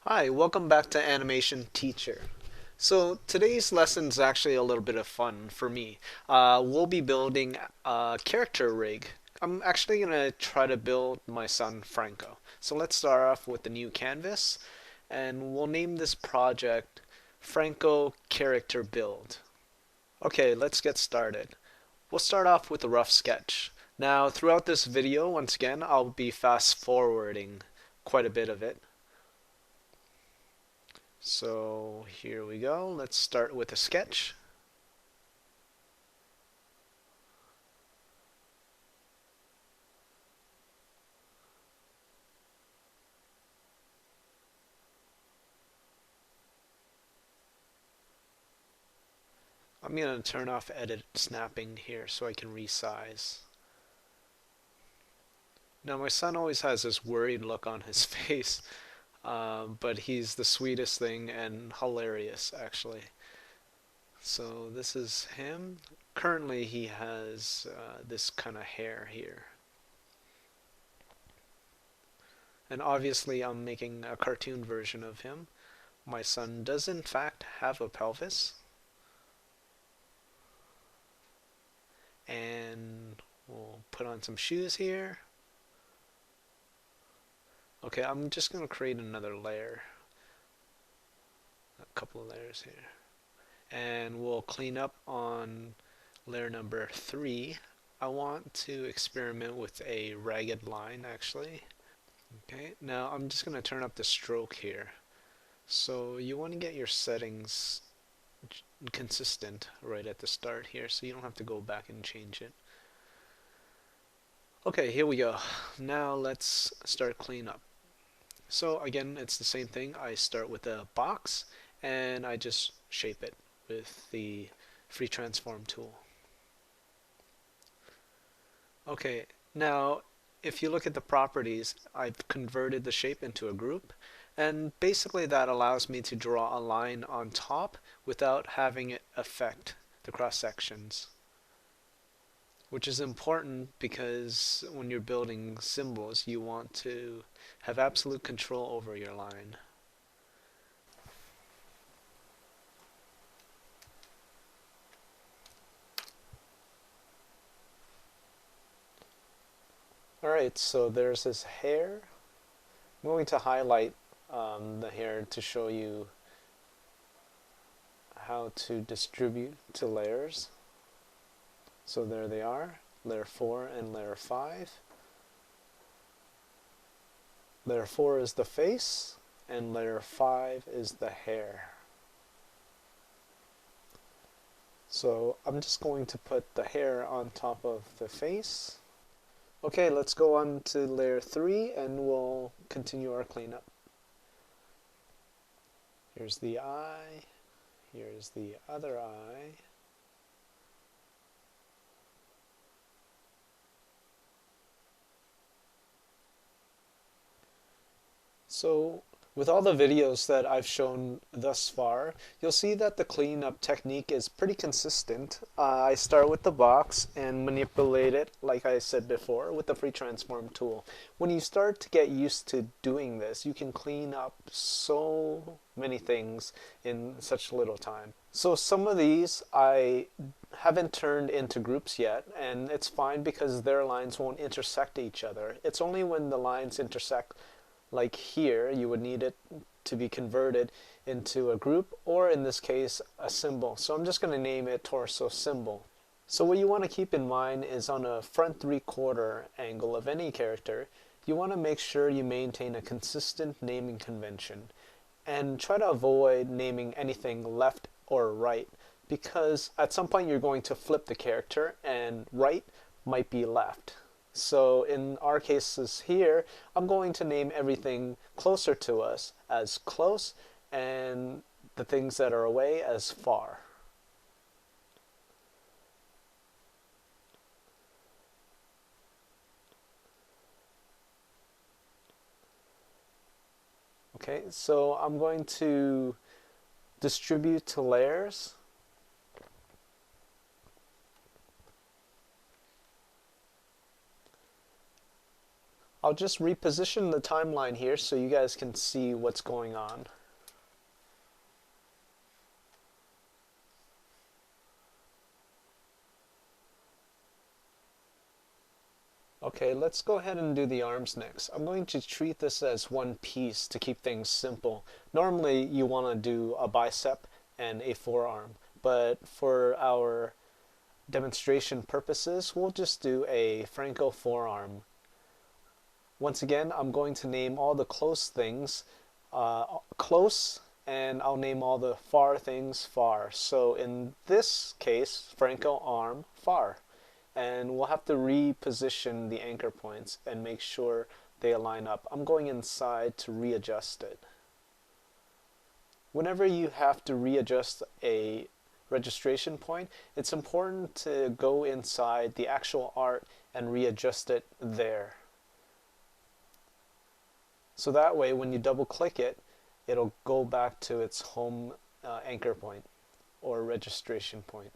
Hi, welcome back to Animation Teacher. So today's lesson is actually a little bit of fun for me. We'll be building a character rig. I'm actually going to try to build my son Franco. So let's start off with the new canvas and we'll name this project Franco Character Build. Okay, let's get started. We'll start off with a rough sketch. Now, throughout this video, once again, I'll be fast forwarding quite a bit of it. So here we go. Let's start with a sketch. I'm going to turn off edit snapping here so I can resize. Now my son always has this worried look on his face, but he's the sweetest thing and hilarious actually. So this is him. Currently he has this kind of hair here. And obviously I'm making a cartoon version of him. My son does in fact have a pelvis. And we'll put on some shoes here. Okay, I'm just going to create another layer, a couple of layers here. And we'll clean up on layer number 3. I want to experiment with a ragged line actually. Okay, now I'm just going to turn up the stroke here. So you want to get your settings consistent right at the start here so you don't have to go back and change it. Okay, here we go. Now let's start cleanup. So again, it's the same thing. I start with a box and I just shape it with the free transform tool. Okay, now if you look at the properties, I've converted the shape into a group, and basically that allows me to draw a line on top without having it affect the cross sections, which is important because when you're building symbols, you want to have absolute control over your line. Alright, so there's his hair. I'm going to highlight the hair to show you how to distribute to layers. So there they are, layer 4 and layer 5. Layer 4 is the face, and layer 5 is the hair. So I'm just going to put the hair on top of the face. Okay, let's go on to layer 3 and we'll continue our cleanup. Here's the eye, here's the other eye. So with all the videos that I've shown thus far, you'll see that the cleanup technique is pretty consistent. I start with the box and manipulate it, like I said before, with the free transform tool. When you start to get used to doing this, you can clean up so many things in such little time. So some of these I haven't turned into groups yet, and it's fine because their lines won't intersect each other. It's only when the lines intersect, like here, you would need it to be converted into a group, or in this case, a symbol. So I'm just going to name it torso symbol. So what you want to keep in mind is on a front 3/4 angle of any character, you want to make sure you maintain a consistent naming convention and try to avoid naming anything left or right, because at some point you're going to flip the character and right might be left. So in our cases here, I'm going to name everything closer to us as close and the things that are away as far. Okay, so I'm going to distribute to layers. I'll just reposition the timeline here so you guys can see what's going on. Okay, let's go ahead and do the arms next. I'm going to treat this as one piece to keep things simple. Normally you want to do a bicep and a forearm, but for our demonstration purposes, we'll just do a Franco forearm. Once again, I'm going to name all the close things close, and I'll name all the far things far. So in this case, Franco arm far. And we'll have to reposition the anchor points and make sure they align up. I'm going inside to readjust it. Whenever you have to readjust a registration point, it's important to go inside the actual art and readjust it there. So that way when you double click it, it'll go back to its home anchor point or registration point.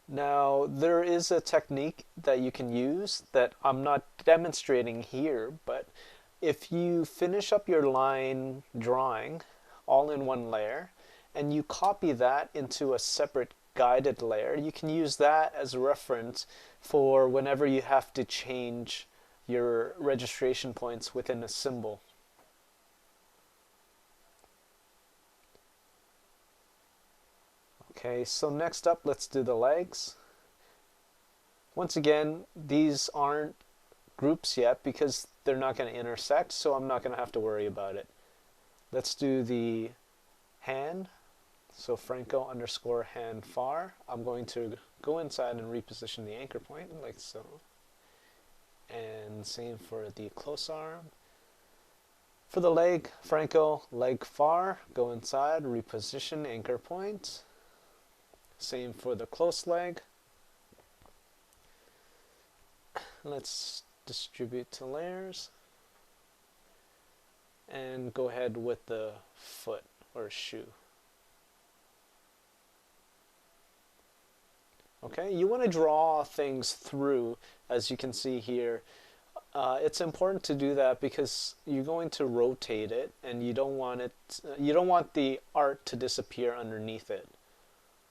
Now, there is a technique that you can use that I'm not demonstrating here, but if you finish up your line drawing all in one layer and you copy that into a separate guided layer, you can use that as a reference for whenever you have to change your registration points within a symbol. Okay, so next up, let's do the legs. Once again, these aren't groups yet because they're not going to intersect, so I'm not going to have to worry about it. Let's do the hand. So Franco underscore hand far. I'm going to go inside and reposition the anchor point like so. And same for the close arm. For the leg, Franco leg far. Go inside, reposition anchor point. Same for the close leg. Let's distribute to layers and go ahead with the foot or shoe. Okay, you want to draw things through, as you can see here. It's important to do that because you're going to rotate it and you don't want it, you don't want the art to disappear underneath it.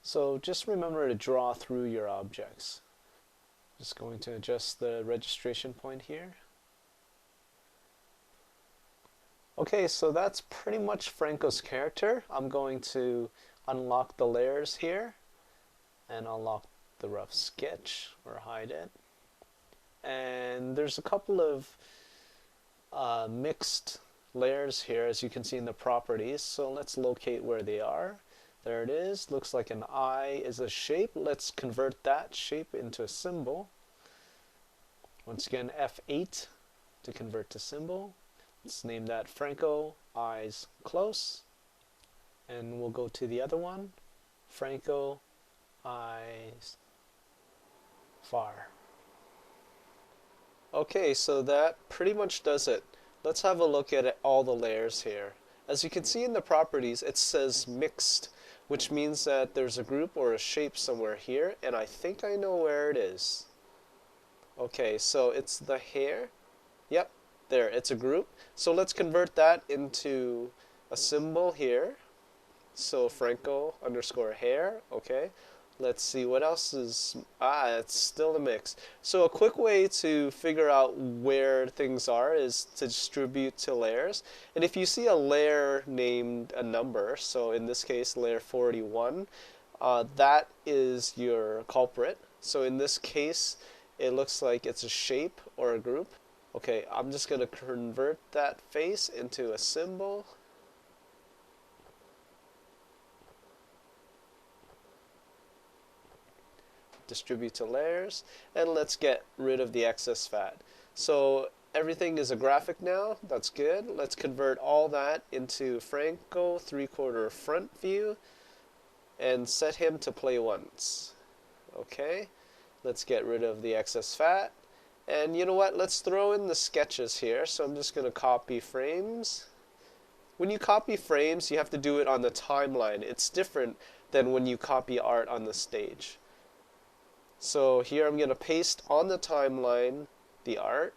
So just remember to draw through your objects. Just going to adjust the registration point here. Okay, so that's pretty much Franco's character. I'm going to unlock the layers here and unlock the rough sketch or hide it. And there's a couple of mixed layers here, as you can see in the properties. So let's locate where they are. There it is. Looks like an eye is a shape. Let's convert that shape into a symbol. Once again, F8 to convert to symbol. Let's name that Franco eyes close. And we'll go to the other one. Franco eyes far. Okay, so that pretty much does it. Let's have a look at all the layers here. As you can see in the properties, it says mixed, which means that there's a group or a shape somewhere here, and I think I know where it is. Okay, so it's the hair. Yep, there, it's a group. So let's convert that into a symbol here. So Franco underscore hair, okay. Let's see what else is, it's still a mix. So a quick way to figure out where things are is to distribute to layers. And if you see a layer named a number, so in this case layer 41, that is your culprit. So in this case, it looks like it's a shape or a group. Okay, I'm just going to convert that face into a symbol. Distribute to layers, and let's get rid of the excess fat. So everything is a graphic now. That's good. Let's convert all that into Franco 3/4 front view and set him to play once. Okay, let's get rid of the excess fat. And you know what? Let's throw in the sketches here. So I'm just going to copy frames. When you copy frames, you have to do it on the timeline. It's different than when you copy art on the stage. So here I'm going to paste on the timeline the art.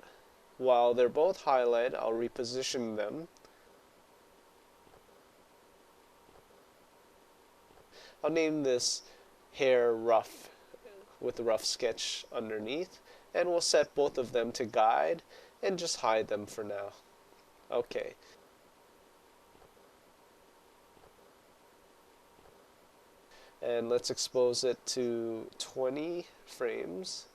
While they're both highlighted, I'll reposition them. I'll name this hair rough with a rough sketch underneath, and we'll set both of them to guide and just hide them for now. Okay. And let's expose it to 20 frames.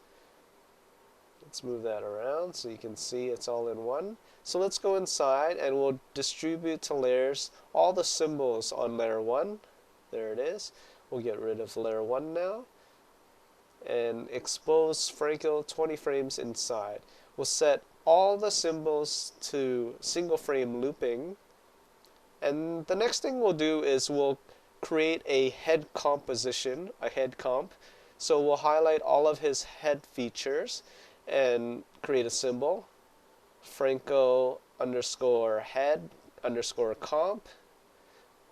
Let's move that around so you can see it's all in one. So let's go inside and we'll distribute to layers all the symbols on layer 1. There it is. We'll get rid of layer 1 now and expose Franco 20 frames inside. We'll set all the symbols to single frame looping, and the next thing we'll do is we'll create a head composition, a head comp. So we'll highlight all of his head features and create a symbol, Franco underscore head underscore comp.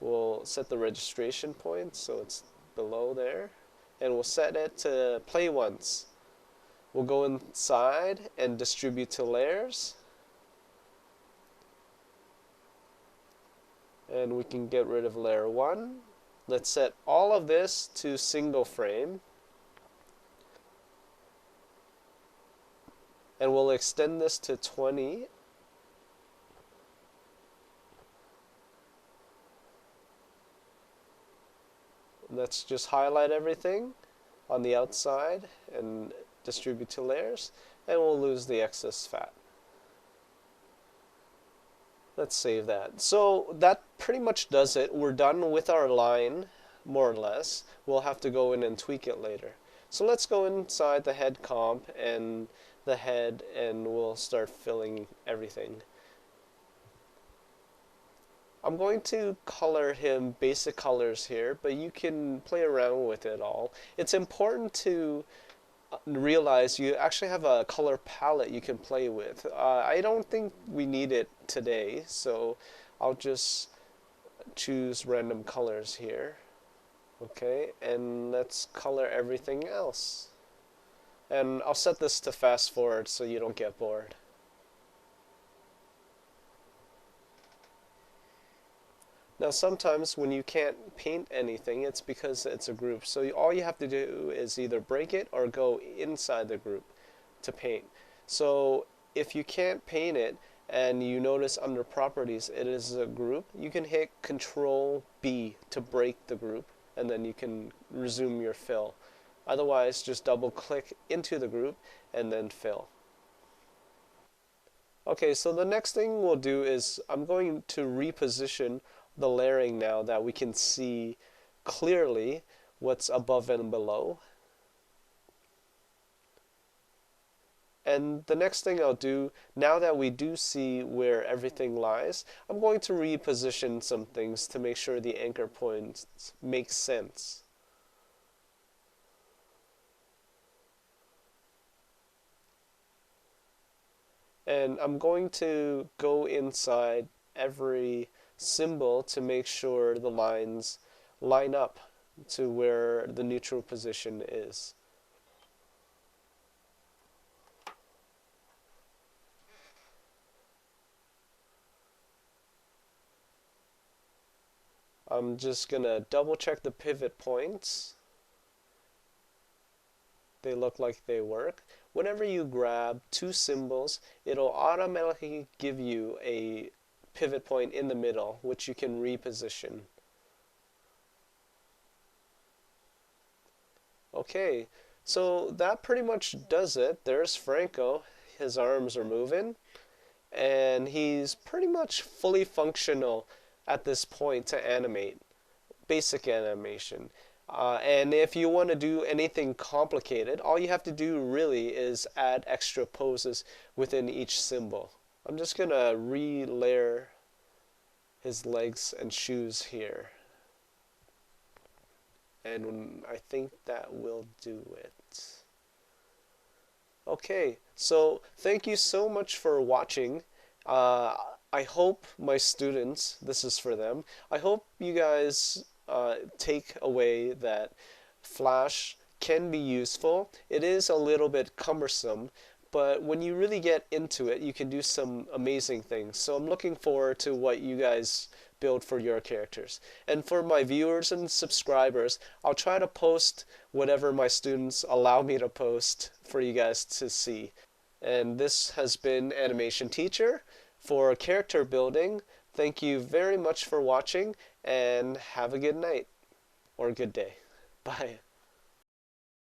We'll set the registration point so it's below there, and we'll set it to play once. We'll go inside and distribute to layers, and we can get rid of layer 1. Let's set all of this to single frame, and we'll extend this to 20. Let's just highlight everything on the outside and distribute to layers, and we'll lose the excess fat. Let's save that. So that pretty much does it. We're done with our line, more or less. We'll have to go in and tweak it later. So let's go inside the head comp and the head, and we'll start filling everything. I'm going to color him basic colors here, but you can play around with it all. It's important to realize you actually have a color palette you can play with. I don't think we need it today, so I'll just choose random colors here. Okay, and let's color everything else. And I'll set this to fast forward so you don't get bored. Now sometimes when you can't paint anything, it's because it's a group. So all you have to do is either break it or go inside the group to paint. So if you can't paint it and you notice under properties it is a group, you can hit Control B to break the group, and then you can resume your fill. Otherwise, just double click into the group and then fill. Okay, so the next thing we'll do is I'm going to reposition the layering now that we can see clearly what's above and below. And the next thing I'll do, now that we do see where everything lies, I'm going to reposition some things to make sure the anchor points make sense. And I'm going to go inside every symbol to make sure the lines line up to where the neutral position is. I'm just going to double check the pivot points. They look like they work. Whenever you grab two symbols, it'll automatically give you a pivot point in the middle, which you can reposition. Okay, so that pretty much does it. There's Franco. His arms are moving, and he's pretty much fully functional at this point to animate. Basic animation. And if you want to do anything complicated, all you have to do really is add extra poses within each symbol. I'm just going to re-layer his legs and shoes here. And I think that will do it. Okay, so thank you so much for watching. I hope my students, this is for them, I hope you guys take away that Flash can be useful. It is a little bit cumbersome, but when you really get into it, you can do some amazing things. So I'm looking forward to what you guys build for your characters. And for my viewers and subscribers, I'll try to post whatever my students allow me to post for you guys to see. And this has been Animation Teacher for character building. Thank you very much for watching, and have a good night or a good day. Bye.